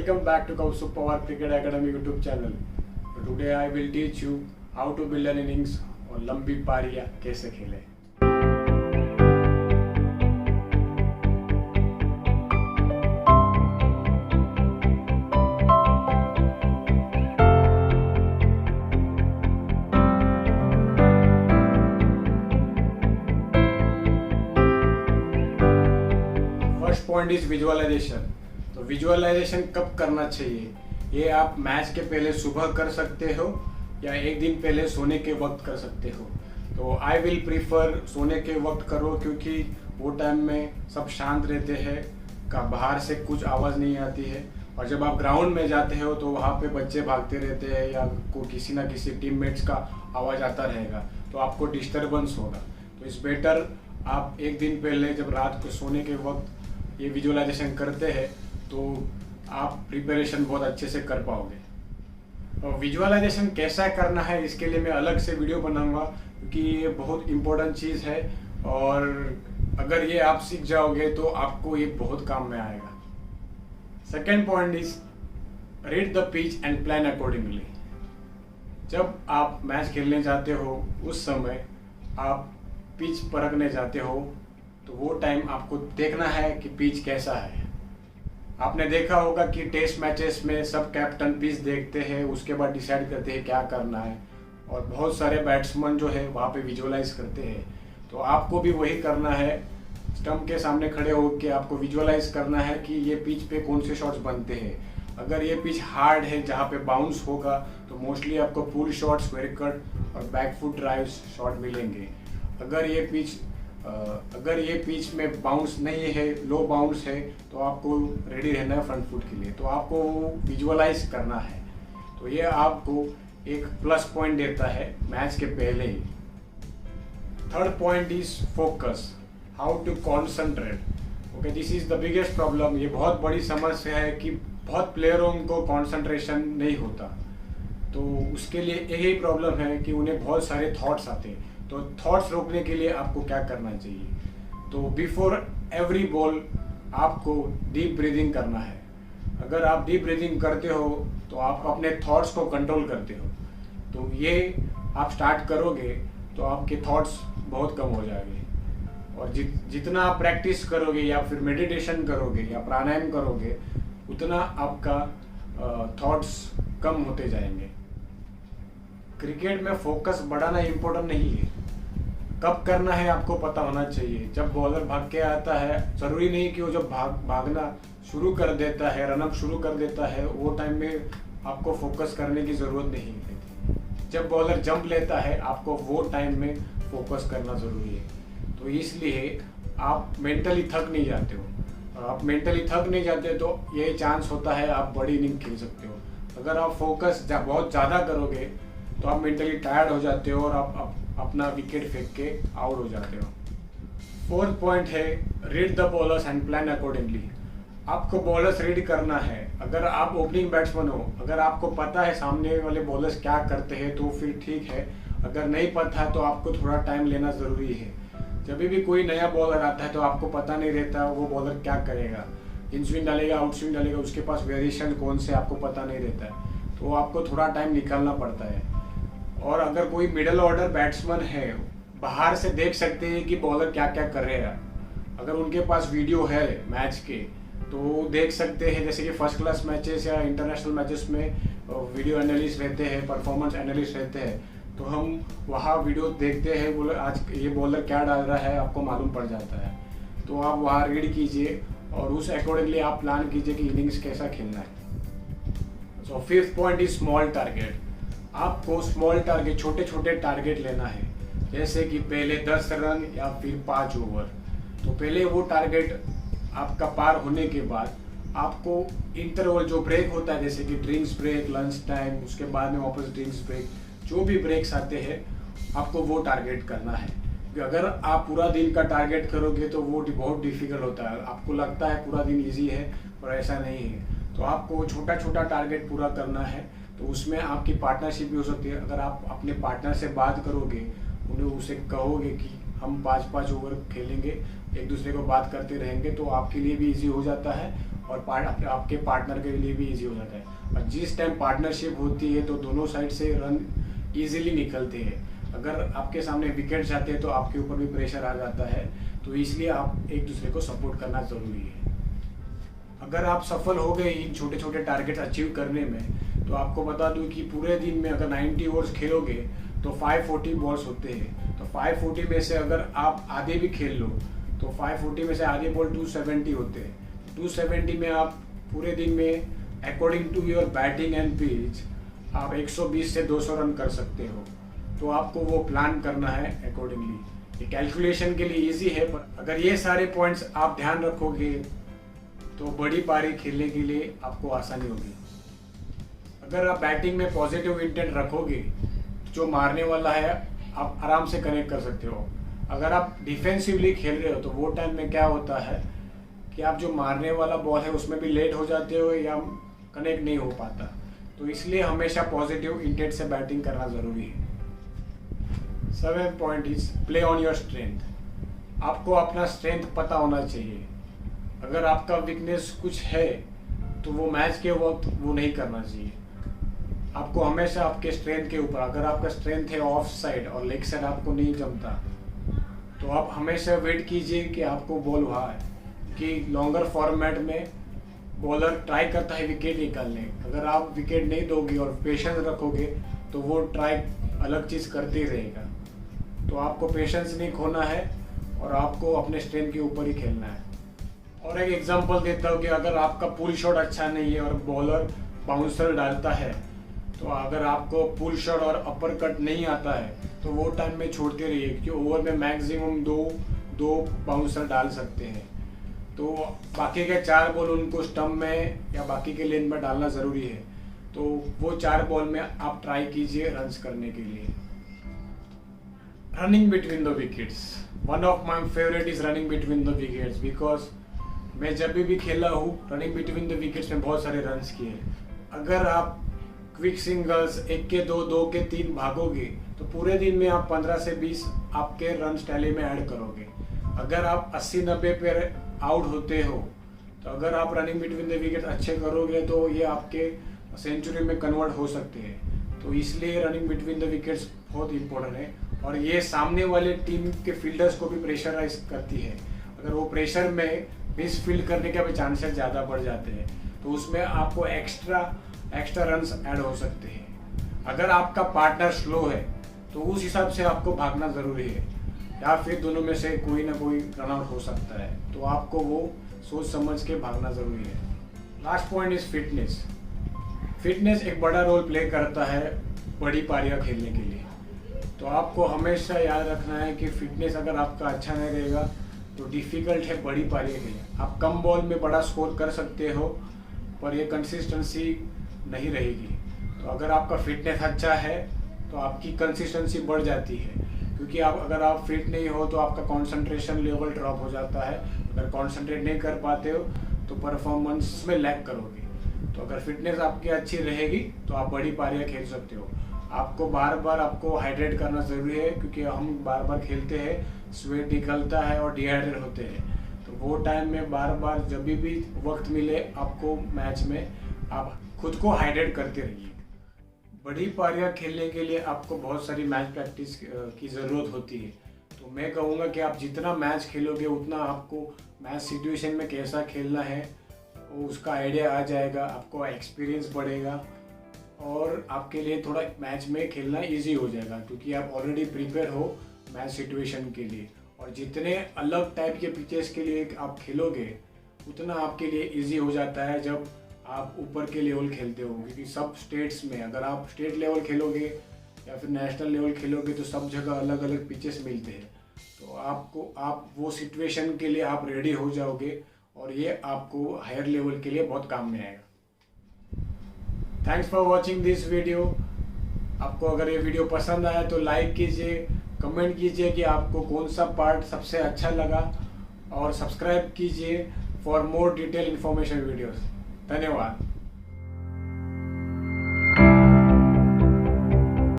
Welcome back to Kaustubh Pawar Cricket Academy YouTube channel. Today I will teach you how to build an innings और लंबी पारियां कैसे खेलें. First point is visualization. तो visualization कब करना चाहिए? ये आप मैच के पहले सुबह कर सकते हो या एक दिन पहले सोने के वक्त कर सकते हो. तो आई विल प्रीफर सोने के वक्त करो, क्योंकि वो टाइम में सब शांत रहते हैं, का बाहर से कुछ आवाज़ नहीं आती है. और जब आप ग्राउंड में जाते हो तो वहाँ पे बच्चे भागते रहते हैं या को किसी ना किसी टीममेट्स का आवाज़ आता रहेगा, तो आपको डिस्टर्बेंस होगा. तो इस बेटर आप एक दिन पहले जब रात को सोने के वक्त ये विजुअलाइजेशन करते हैं तो आप प्रिपरेशन बहुत अच्छे से कर पाओगे. और विजुअलाइजेशन कैसा करना है इसके लिए मैं अलग से वीडियो बनाऊंगा, क्योंकि ये बहुत इम्पोर्टेंट चीज़ है और अगर ये आप सीख जाओगे तो आपको ये बहुत काम में आएगा. Second point is read the pitch and plan accordingly. जब आप मैच खेलने जाते हो उस समय आप पिच परखने जाते हो, तो वो टाइम आपको देखना है कि पिच कैसा है. आपने देखा होगा कि टेस्ट मैचेस में सब कैप्टन पिच देखते हैं, उसके बाद डिसाइड करते हैं क्या करना है, और बहुत सारे बैट्समैन जो है वहाँ पे विजुअलाइज करते हैं. तो आपको भी वही करना है. स्टंप के सामने खड़े होकर आपको विजुअलाइज करना है कि ये पिच पे कौन से शॉट्स बनते हैं. अगर ये पिच हार्ड है जहाँ पे बाउंस होगा तो मोस्टली आपको पुल शॉट, स्क्वायर कट और बैक फुट ड्राइव शॉट मिलेंगे. अगर ये पिच में बाउंस नहीं है, लो बाउंस है, तो आपको रेडी रहना है फ्रंट फुट के लिए. तो आपको विजुअलाइज करना है. तो ये आपको एक प्लस पॉइंट देता है मैच के पहले ही. Third point is focus, how to concentrate. Okay, this is the biggest problem. ये बहुत बड़ी समस्या है कि बहुत प्लेयरों को कॉन्सेंट्रेशन नहीं होता. तो उसके लिए यही प्रॉब्लम है कि उन्हें बहुत सारे थॉट्स आते हैं. तो थॉट्स रोकने के लिए आपको क्या करना चाहिए? तो बिफोर एवरी बॉल आपको डीप ब्रीदिंग करना है. अगर आप डीप ब्रीदिंग करते हो तो आप अपने थॉट्स को कंट्रोल करते हो. तो ये आप स्टार्ट करोगे तो आपके थॉट्स बहुत कम हो जाएंगे. और जितना आप प्रैक्टिस करोगे या फिर मेडिटेशन करोगे या प्राणायाम करोगे, उतना आपका थॉट्स कम होते जाएंगे. क्रिकेट में फोकस बढ़ाना इम्पोर्टेंट नहीं है. कब करना है आपको पता होना चाहिए. जब बॉलर भाग के आता है, जरूरी नहीं कि वो जब भागना शुरू कर देता है, रनअप शुरू कर देता है, वो टाइम में आपको फोकस करने की ज़रूरत नहीं है. जब बॉलर जंप लेता है आपको वो टाइम में फोकस करना ज़रूरी है. तो इसलिए आप मेंटली थक नहीं जाते हो. आप मेंटली थक नहीं जाते तो ये चांस होता है आप बड़ी इनिंग खेल सकते हो. अगर आप फोकस बहुत ज़्यादा करोगे तो आप मेंटली टायर्ड हो जाते हो और आप अपना विकेट फेंक के आउट हो जाते हो. फोर्थ पॉइंट है read the bowlers and plan accordingly. आपको बॉलर्स रीड करना है. अगर आप ओपनिंग बैट्समैन हो, अगर आपको पता है सामने वाले बॉलर्स क्या करते हैं तो फिर ठीक है. अगर नहीं पता है तो आपको थोड़ा टाइम लेना ज़रूरी है. जब भी कोई नया बॉलर आता है तो आपको पता नहीं रहता वो बॉलर क्या करेगा, इन स्विंग डालेगा, आउट स्विंग डालेगा, उसके पास वेरिएशन कौन से आपको पता नहीं रहता है. तो आपको थोड़ा टाइम निकालना पड़ता है. और अगर कोई मिडिल ऑर्डर बैट्समैन है, बाहर से देख सकते हैं कि बॉलर क्या क्या कर रहे हैं. अगर उनके पास वीडियो है मैच के तो देख सकते हैं. जैसे कि फर्स्ट क्लास मैचेस या इंटरनेशनल मैचेस में वीडियो एनालिस्ट रहते हैं, परफॉर्मेंस एनालिस्ट रहते हैं, तो हम वहाँ वीडियो देखते हैं. बोले आज ये बॉलर क्या डाल रहा है आपको मालूम पड़ जाता है. तो आप वहाँ रीड कीजिए और उस अकॉर्डिंगली आप प्लान कीजिए कि इनिंग्स कैसा खेलना है. So fifth point is small target. आपको स्मॉल टारगेट, छोटे छोटे टारगेट लेना है. जैसे कि पहले 10 रन या फिर 5 ओवर. तो पहले वो टारगेट आपका पार होने के बाद आपको इंटरवल जो ब्रेक होता है, जैसे कि ड्रिंक्स ब्रेक, लंच टाइम, उसके बाद में वापस ड्रिंक्स ब्रेक, जो भी ब्रेक्स आते हैं आपको वो टारगेट करना है. अगर आप पूरा दिन का टारगेट करोगे तो वो बहुत डिफिकल्ट होता है. आपको लगता है पूरा दिन ईजी है पर ऐसा नहीं है. तो आपको छोटा छोटा टारगेट पूरा करना है. तो उसमें आपकी पार्टनरशिप भी हो सकती है. अगर आप अपने पार्टनर से बात करोगे, उन्हें उसे कहोगे कि हम 5-5 ओवर खेलेंगे एक दूसरे को बात करते रहेंगे तो आपके लिए भी इजी हो जाता है और आपके पार्टनर के लिए भी इजी हो जाता है। और जिस टाइम पार्टनरशिप होती है तो दोनों साइड से रन इजीली निकलते हैं। अगर आपके सामने विकेट जाते हैं तो आपके ऊपर भी प्रेशर आ जाता है, तो इसलिए आप एक दूसरे को सपोर्ट करना ज़रूरी है। अगर आप सफल हो गए इन छोटे छोटे टारगेट अचीव करने में, तो आपको बता दूं कि पूरे दिन में अगर 90 ओवर्स खेलोगे तो 540 बॉल्स होते हैं। तो 540 में से अगर आप आधे भी खेल लो तो 540 में से आधे बॉल 270 होते हैं। 270 में आप पूरे दिन में according to your batting and pitch आप 120 से 200 रन कर सकते हो। तो आपको वो प्लान करना है अकॉर्डिंगली। ये कैलकुलेशन के लिए इजी है, पर अगर ये सारे पॉइंट्स आप ध्यान रखोगे तो बड़ी पारी खेलने के लिए आपको आसानी होगी। अगर आप बैटिंग में पॉजिटिव इंटेंट रखोगे, जो मारने वाला है आप आराम से कनेक्ट कर सकते हो। अगर आप डिफेंसिवली खेल रहे हो तो वो टाइम में क्या होता है कि आप जो मारने वाला बॉल है उसमें भी लेट हो जाते हो या कनेक्ट नहीं हो पाता। तो इसलिए हमेशा पॉजिटिव इंटेंट से बैटिंग करना ज़रूरी है। 7th point is play on your strength. आपको अपना स्ट्रेंथ पता होना चाहिए। अगर आपका वीकनेस कुछ है तो वो मैच के वक्त वो नहीं करना चाहिए। आपको हमेशा आपके स्ट्रेंथ के ऊपर, अगर आपका स्ट्रेंथ है ऑफ साइड और लेग साइड आपको नहीं जमता, तो आप हमेशा वेट कीजिए कि आपको बॉल वहाँ है। कि लॉन्गर फॉर्मेट में बॉलर ट्राई करता है विकेट निकालने, अगर आप विकेट नहीं दोगे और पेशेंस रखोगे तो वो ट्राई अलग चीज़ करते ही रहेगा। तो आपको पेशेंस नहीं खोना है और आपको अपने स्ट्रेंथ के ऊपर ही खेलना है। और एक एग्जांपल देता हूँ कि अगर आपका पुल शॉट अच्छा नहीं है और बॉलर बाउंसर डालता है, तो अगर आपको पुल शॉट और अपर कट नहीं आता है तो वो टाइम में छोड़ते रहिए, क्योंकि ओवर में मैक्सिमम दो बाउंसर डाल सकते हैं। तो बाकी के 4 बॉल उनको स्टंप में या बाकी के लेन में डालना ज़रूरी है। तो वो 4 बॉल में आप ट्राई कीजिए रन्स करने के लिए। Running between the wickets, one of my favourite is running between the wickets, because मैं जब भी खेला हूँ रनिंग बिटवीन द विकेट्स में बहुत सारे रन्स किए। अगर आप क्विक सिंगल्स 1 के 2, 2 के 3 भागोगे तो पूरे दिन में आप 15 से 20 आपके रन टैली में ऐड करोगे। अगर आप 80-90 पे आउट होते हो तो अगर आप रनिंग बिटवीन द विकेट अच्छे करोगे तो ये आपके सेंचुरी में कन्वर्ट हो सकते हैं। तो इसलिए रनिंग बिटवीन द विकेट्स बहुत इंपॉर्टेंट है। और ये सामने वाले टीम के फील्डर्स को भी प्रेशराइज करती है। अगर वो प्रेशर में मिस फील्ड करने के भी चांसेस ज़्यादा बढ़ जाते हैं, तो उसमें आपको एक्स्ट्रा रन्स ऐड हो सकते हैं। अगर आपका पार्टनर स्लो है तो उस हिसाब से आपको भागना ज़रूरी है, या फिर दोनों में से कोई ना कोई रन आउट हो सकता है। तो आपको वो सोच समझ के भागना ज़रूरी है। Last point is fitness. Fitness एक बड़ा रोल प्ले करता है बड़ी पारियाँ खेलने के लिए। तो आपको हमेशा याद रखना है कि फिटनेस अगर आपका अच्छा नहीं रहेगा तो डिफ़िकल्ट है बड़ी पारियाँ खेलना। आप कम बॉल में बड़ा स्कोर कर सकते हो, पर ये कंसिस्टेंसी नहीं रहेगी। तो अगर आपका फिटनेस अच्छा है तो आपकी कंसिस्टेंसी बढ़ जाती है, क्योंकि अगर आप फिट नहीं हो तो आपका कंसंट्रेशन लेवल ड्रॉप हो जाता है। अगर कंसंट्रेट नहीं कर पाते हो तो परफॉर्मेंस में लैग करोगे। तो अगर फिटनेस आपकी अच्छी रहेगी तो आप बड़ी पारियाँ खेल सकते हो। आपको बार बार आपको हाइड्रेट करना ज़रूरी है, क्योंकि हम बार बार खेलते हैं, स्वेट निकलता है और डिहाइड्रेट होते हैं। तो वो टाइम में बार बार जब भी वक्त मिले आपको मैच में, आप खुद को हाइड्रेट करते रहिए। बड़ी पारियाँ खेलने के लिए आपको बहुत सारी मैच प्रैक्टिस की ज़रूरत होती है। तो मैं कहूँगा कि आप जितना मैच खेलोगे उतना आपको मैच सिचुएशन में कैसा खेलना है उसका आइडिया आ जाएगा, आपको एक्सपीरियंस बढ़ेगा और आपके लिए थोड़ा मैच में खेलना इजी हो जाएगा, क्योंकि आप ऑलरेडी प्रिपेयर हो मैच सिचुएशन के लिए। और जितने अलग टाइप के पिचेस के लिए आप खेलोगे उतना आपके लिए इजी हो जाता है जब आप ऊपर के लेवल खेलते हो। क्योंकि सब स्टेट्स में अगर आप स्टेट लेवल खेलोगे या फिर नेशनल लेवल खेलोगे तो सब जगह अलग अलग पिचेस मिलते हैं। तो आप वो सिचुएशन के लिए आप रेडी हो जाओगे और ये आपको हायर लेवल के लिए बहुत काम में आएगा। Thanks for watching this video. आपको अगर ये वीडियो पसंद आया तो लाइक कीजिए, कमेंट कीजिए कि आपको कौन सा पार्ट सबसे अच्छा लगा और सब्सक्राइब कीजिए for more detail information videos. धन्यवाद।